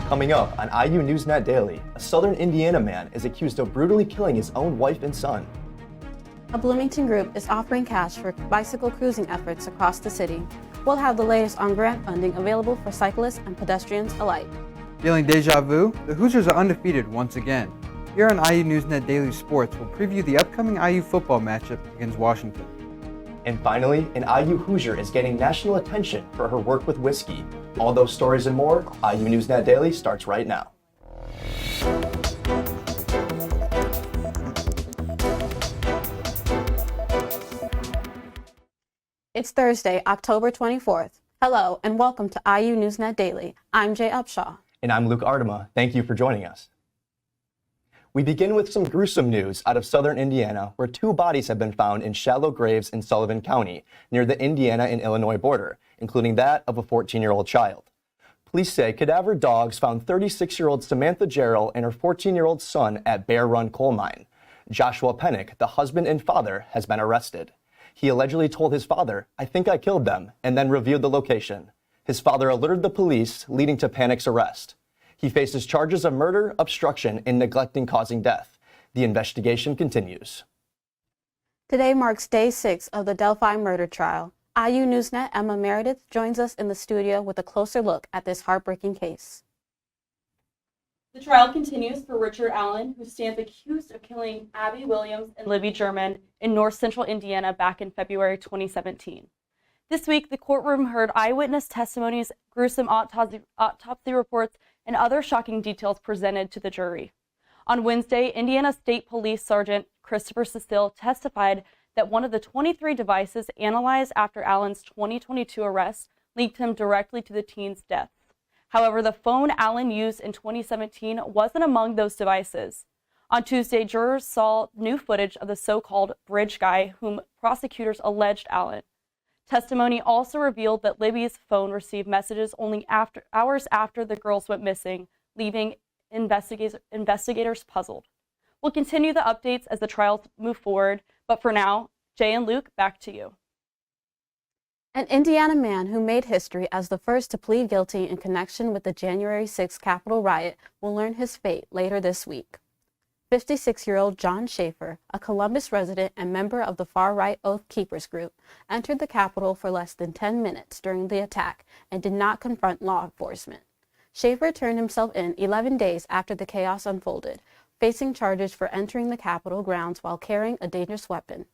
Coming up on IU NewsNet Daily, a southern Indiana man is accused of brutally killing his own wife and son. A Bloomington group is offering cash for bicycle cruising efforts across the city. We'll have the latest on grant funding available for cyclists and pedestrians alike. Feeling deja vu? The Hoosiers are undefeated once again. Here on IU NewsNet Daily Sports, we'll preview the upcoming IU football matchup against Washington. And finally, an IU Hoosier is getting national attention for her work with whiskey. All those stories and more, IU NewsNet Daily starts right now. It's Thursday, October 24th. Hello, and welcome to IU NewsNet Daily. I'm Jay Upshaw. And I'm Luke Artema. Thank you for joining us. We begin with some gruesome news out of southern Indiana, where 2 bodies have been found in shallow graves in Sullivan County, near the Indiana and Illinois border, including that of a 14-year-old child. Police say cadaver dogs found 36-year-old Samantha Jarrell and her 14-year-old son at Bear Run Coal Mine. Joshua Pennick, the husband and father, has been arrested. He allegedly told his father, "I think I killed them," and then revealed the location. His father alerted the police, leading to Pennick's arrest. He faces charges of murder, obstruction, and neglecting causing death. The investigation continues. Today marks day 6 of the Delphi murder trial. IU NewsNet Emma Meredith joins us in the studio with a closer look at this heartbreaking case. The trial continues for Richard Allen, who stands accused of killing Abby Williams and Libby German in north central Indiana back in February 2017. This week, the courtroom heard eyewitness testimonies, gruesome autopsy reports, and other shocking details presented to the jury. On Wednesday, Indiana State Police Sergeant Christopher Cecile testified that one of the 23 devices analyzed after Allen's 2022 arrest linked him directly to the teen's death. However, the phone Allen used in 2017 wasn't among those devices. On Tuesday, jurors saw new footage of the so-called bridge guy whom prosecutors alleged Allen. Testimony also revealed that Libby's phone received messages only hours after the girls went missing, leaving investigators puzzled. We'll continue the updates as the trials move forward, but for now, Jay and Luke, back to you. An Indiana man who made history as the first to plead guilty in connection with the January 6th Capitol riot will learn his fate later this week. 56-year-old John Schaefer, a Columbus resident and member of the far-right Oath Keepers group, entered the Capitol for less than 10 minutes during the attack and did not confront law enforcement. Schaefer turned himself in 11 days after the chaos unfolded, facing charges for entering the Capitol grounds while carrying a dangerous weapon.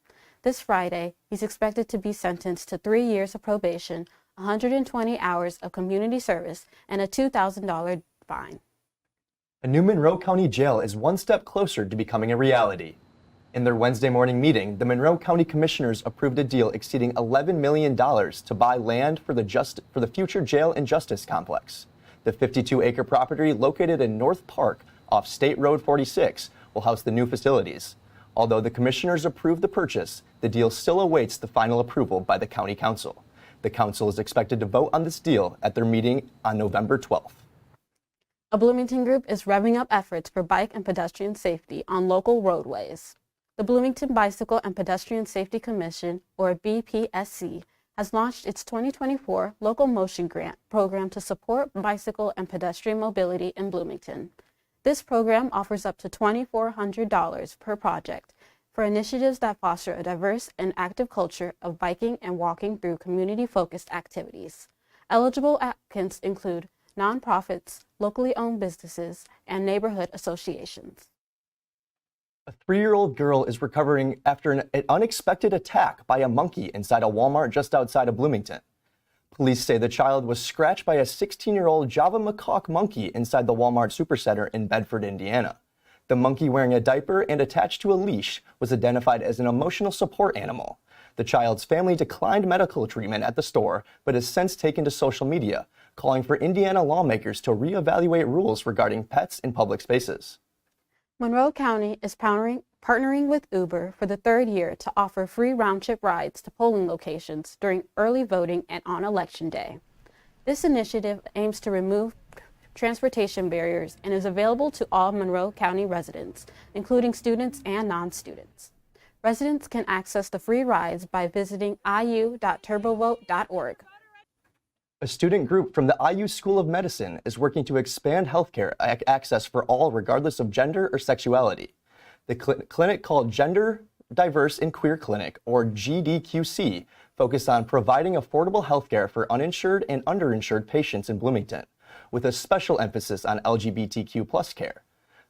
This Friday, he's expected to be sentenced to 3 years of probation, 120 hours of community service, and a $2,000 fine. A new Monroe County jail is one step closer to becoming a reality. In their Wednesday morning meeting, the Monroe County Commissioners approved a deal exceeding $11 million to buy land for the future jail and justice complex. The 52-acre property located in North Park off State Road 46 will house the new facilities. Although the Commissioners approved the purchase, the deal still awaits the final approval by the County Council. The Council is expected to vote on this deal at their meeting on November 12th. A Bloomington group is revving up efforts for bike and pedestrian safety on local roadways. The Bloomington Bicycle and Pedestrian Safety Commission, or BPSC, has launched its 2024 Local Motion Grant program to support bicycle and pedestrian mobility in Bloomington. This program offers up to $2,400 per project for initiatives that foster a diverse and active culture of biking and walking through community-focused activities. Eligible applicants include nonprofits, locally owned businesses, and neighborhood associations. A 3-year-old girl is recovering after an unexpected attack by a monkey inside a Walmart just outside of Bloomington. Police say the child was scratched by a 16-year-old Java macaque monkey inside the Walmart Supercenter in Bedford, Indiana. The monkey, wearing a diaper and attached to a leash, was identified as an emotional support animal. The child's family declined medical treatment at the store, but has since taken to social media, calling for Indiana lawmakers to reevaluate rules regarding pets in public spaces. Monroe County is partnering with Uber for the 3rd year to offer free round-trip rides to polling locations during early voting and on Election Day. This initiative aims to remove transportation barriers and is available to all Monroe County residents, including students and non-students. Residents can access the free rides by visiting iu.turbovote.org. A student group from the IU School of Medicine is working to expand healthcare access for all regardless of gender or sexuality. The clinic called Gender Diverse and Queer Clinic, or GDQC, focused on providing affordable healthcare for uninsured and underinsured patients in Bloomington, with a special emphasis on LGBTQ+ care.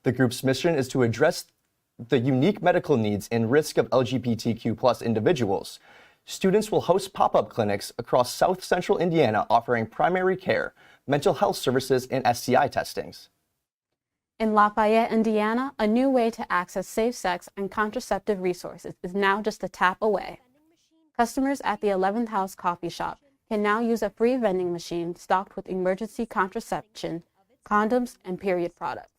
The group's mission is to address the unique medical needs and risk of LGBTQ+ individuals. Students will host pop-up clinics across South Central Indiana offering primary care, mental health services, and STI testings. In Lafayette, Indiana, a new way to access safe sex and contraceptive resources is now just a tap away. Customers at the 11th House coffee shop can now use a free vending machine stocked with emergency contraception, condoms, and period products.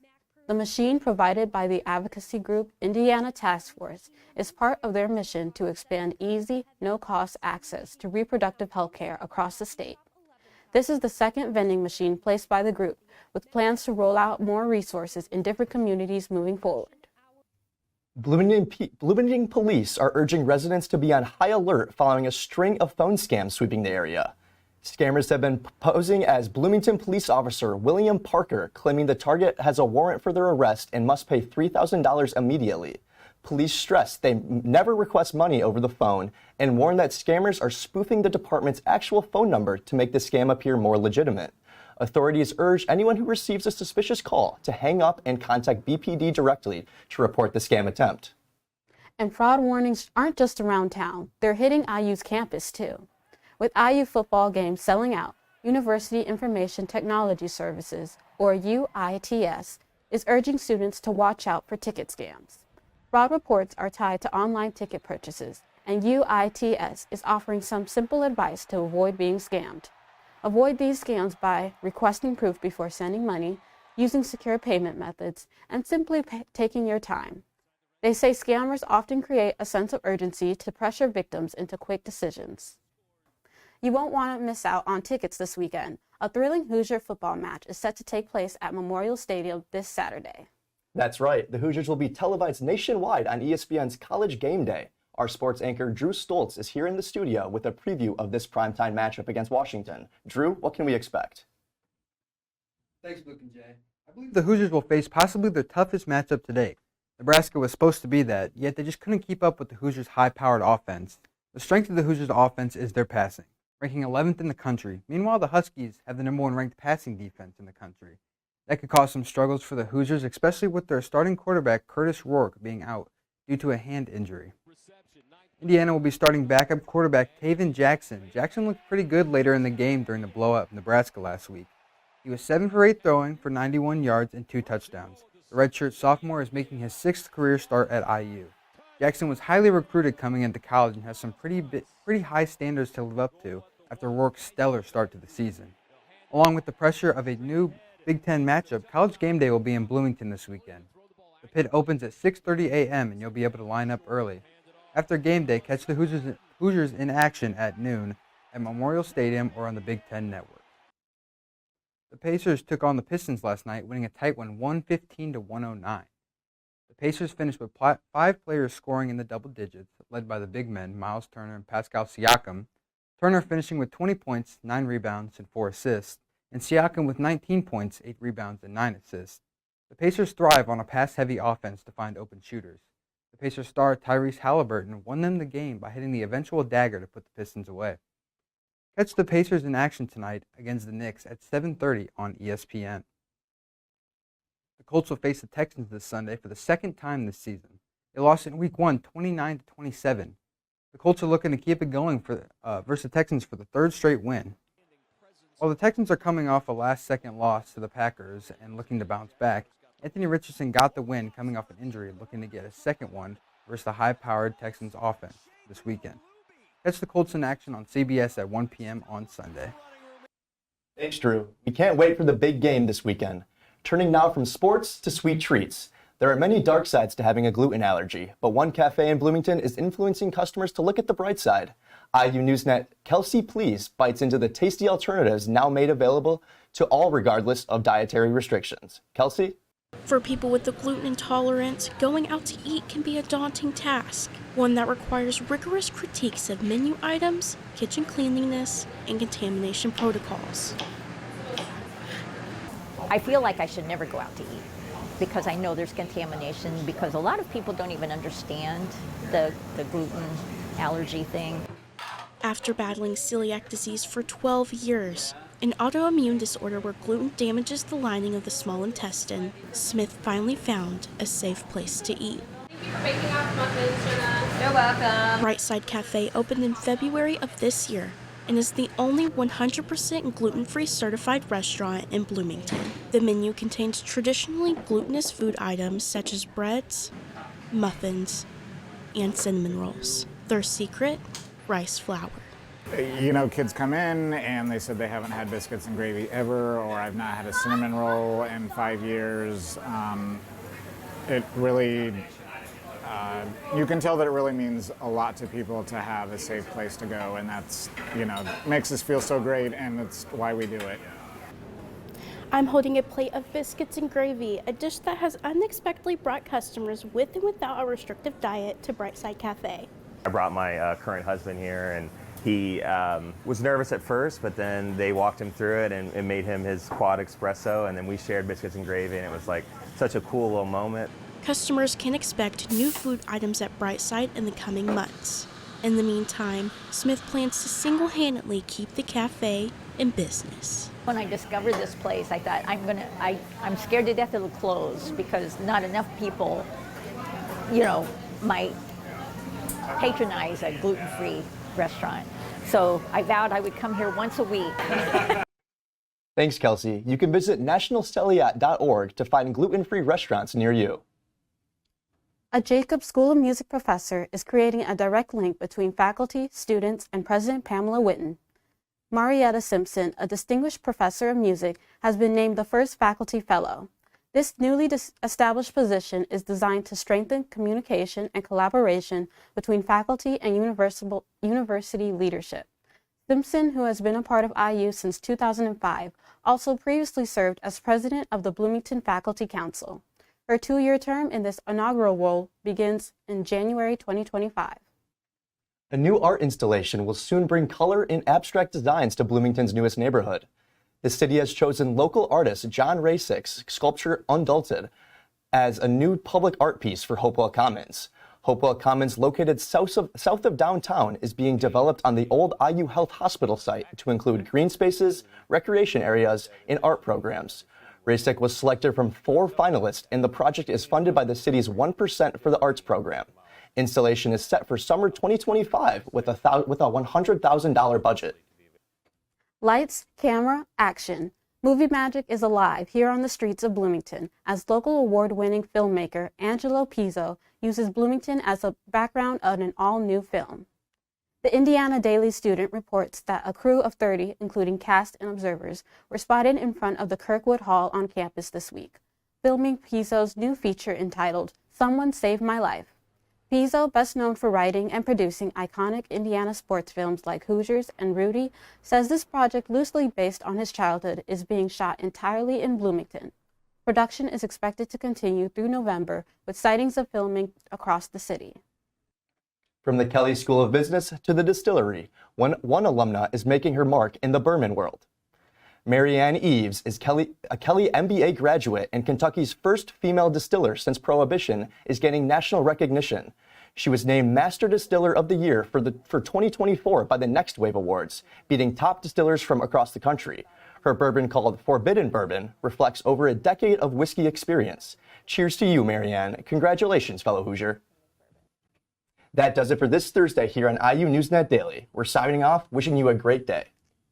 The machine, provided by the advocacy group Indiana Task Force, is part of their mission to expand easy, no-cost access to reproductive health care across the state. This is the second vending machine placed by the group, with plans to roll out more resources in different communities moving forward. Bloomington police are urging residents to be on high alert following a string of phone scams sweeping the area. Scammers have been posing as Bloomington police officer William Parker, claiming the target has a warrant for their arrest and must pay $3,000 immediately. Police stress they never request money over the phone and warn that scammers are spoofing the department's actual phone number to make the scam appear more legitimate. Authorities urge anyone who receives a suspicious call to hang up and contact BPD directly to report the scam attempt. And fraud warnings aren't just around town, they're hitting IU's campus too. With IU football games selling out, University Information Technology Services, or UITS, is urging students to watch out for ticket scams. Fraud reports are tied to online ticket purchases, and UITS is offering some simple advice to avoid being scammed. Avoid these scams by requesting proof before sending money, using secure payment methods, and simply taking your time. They say scammers often create a sense of urgency to pressure victims into quick decisions. You won't want to miss out on tickets this weekend. A thrilling Hoosier football match is set to take place at Memorial Stadium this Saturday. That's right. The Hoosiers will be televised nationwide on ESPN's College Game Day. Our sports anchor Drew Stoltz is here in the studio with a preview of this primetime matchup against Washington. Drew, what can we expect? Thanks, Luke and Jay. I believe the Hoosiers will face possibly their toughest matchup to date. Nebraska was supposed to be that, yet they just couldn't keep up with the Hoosiers' high-powered offense. The strength of the Hoosiers' offense is their passing, ranking 11th in the country. Meanwhile, the Huskies have the #1 ranked passing defense in the country. That could cause some struggles for the Hoosiers, especially with their starting quarterback Curtis Rourke being out due to a hand injury. Indiana will be starting backup quarterback Taven Jackson. Jackson looked pretty good later in the game during the blowout of Nebraska last week. He was 7 for 8 throwing for 91 yards and 2 touchdowns. The redshirt sophomore is making his 6th career start at IU. Jackson was highly recruited coming into college and has some pretty high standards to live up to after Rourke's stellar start to the season. Along with the pressure of a new Big Ten matchup, College Game Day will be in Bloomington this weekend. The pit opens at 6:30 a.m. and you'll be able to line up early. After game day, catch the Hoosiers in action at noon at Memorial Stadium or on the Big Ten Network. The Pacers took on the Pistons last night, winning a tight one 115-109. The Pacers finished with 5 players scoring in the double digits, led by the big men Miles Turner and Pascal Siakam. Turner finishing with 20 points, 9 rebounds, and 4 assists, and Siakam with 19 points, 8 rebounds, and 9 assists. The Pacers thrive on a pass-heavy offense to find open shooters. The Pacers star Tyrese Halliburton won them the game by hitting the eventual dagger to put the Pistons away. Catch the Pacers in action tonight against the Knicks at 7:30 on ESPN. The Colts will face the Texans this Sunday for the second time this season. They lost in Week 1, 29-27. The Colts are looking to keep it going versus the Texans for the 3rd straight win. While the Texans are coming off a last-second loss to the Packers and looking to bounce back, Anthony Richardson got the win coming off an injury, looking to get a second one versus the high-powered Texans offense this weekend. Catch the Colts in action on CBS at 1 p.m. on Sunday. Thanks, Drew. We can't wait for the big game this weekend. Turning now from sports to sweet treats. There are many dark sides to having a gluten allergy, but one cafe in Bloomington is influencing customers to look at the bright side. IU NewsNet Kelsey Please bites into the tasty alternatives now made available to all regardless of dietary restrictions. Kelsey? For people with a gluten intolerance, going out to eat can be a daunting task, one that requires rigorous critiques of menu items, kitchen cleanliness, and contamination protocols. I feel like I should never go out to eat because I know there's contamination, because a lot of people don't even understand the gluten allergy thing. After battling celiac disease for 12 years, an autoimmune disorder where gluten damages the lining of the small intestine, Smith finally found a safe place to eat. Thank you for making our muffins, Jenna. You're welcome. Brightside Cafe opened in February of this year and is the only 100% gluten-free certified restaurant in Bloomington. The menu contains traditionally glutinous food items such as breads, muffins, and cinnamon rolls. Their secret? Rice flour. You know, kids come in and they said they haven't had biscuits and gravy ever, or I've not had a cinnamon roll in 5 years. It really, you can tell that it really means a lot to people to have a safe place to go, and that's, you know, makes us feel so great, and that's why we do it. I'm holding a plate of biscuits and gravy, a dish that has unexpectedly brought customers with and without a restrictive diet to Brightside Cafe. I brought my current husband here, and he was nervous at first, but then they walked him through it and it made him his quad espresso, and then we shared biscuits and gravy, and it was like such a cool little moment. Customers can expect new food items at Brightside in the coming months. In the meantime, Smith plans to single-handedly keep the cafe in business. When I discovered this place, I thought I'm scared to death it'll close because not enough people, you know, might patronize a gluten-free restaurant. So I vowed I would come here once a week. Thanks, Kelsey. You can visit nationalceliac.org to find gluten-free restaurants near you. A Jacobs School of Music professor is creating a direct link between faculty, students, and President Pamela Whitten. Marietta Simpson, a distinguished professor of music, has been named the first faculty fellow. This newly established position is designed to strengthen communication and collaboration between faculty and university leadership. Simpson, who has been a part of IU since 2005, also previously served as president of the Bloomington Faculty Council. Her 2-year term in this inaugural role begins in January 2025. A new art installation will soon bring color and abstract designs to Bloomington's newest neighborhood. The city has chosen local artist John Rasick's sculpture Undulted as a new public art piece for Hopewell Commons. Hopewell Commons, located south of downtown, is being developed on the old IU Health Hospital site to include green spaces, recreation areas, and art programs. Rasick was selected from 4 finalists, and the project is funded by the city's 1% for the Arts program. Installation is set for summer 2025 with a $100,000 budget. Lights, camera, action. Movie magic is alive here on the streets of Bloomington as local award-winning filmmaker Angelo Pizzo uses Bloomington as a background of an all-new film. The Indiana Daily student reports that a crew of 30, including cast and observers, were spotted in front of the Kirkwood Hall on campus this week, filming Pizzo's new feature entitled Someone Saved My Life. Pizzo, best known for writing and producing iconic Indiana sports films like Hoosiers and Rudy, says this project, loosely based on his childhood, is being shot entirely in Bloomington. Production is expected to continue through November, with sightings of filming across the city. From the Kelley School of Business to the distillery, one alumna is making her mark in the bourbon world. Marianne Eves is a Kelley MBA graduate and Kentucky's first female distiller since Prohibition is getting national recognition. She was named Master Distiller of the Year for 2024 by the Next Wave Awards, beating top distillers from across the country. Her bourbon, called Forbidden Bourbon, reflects over a decade of whiskey experience. Cheers to you, Marianne. Congratulations, fellow Hoosier. That does it for this Thursday here on IU NewsNet Daily. We're signing off, wishing you a great day.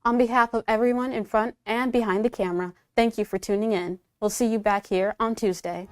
On behalf of everyone in front and behind the camera, thank you for tuning in. We'll see you back here on Tuesday.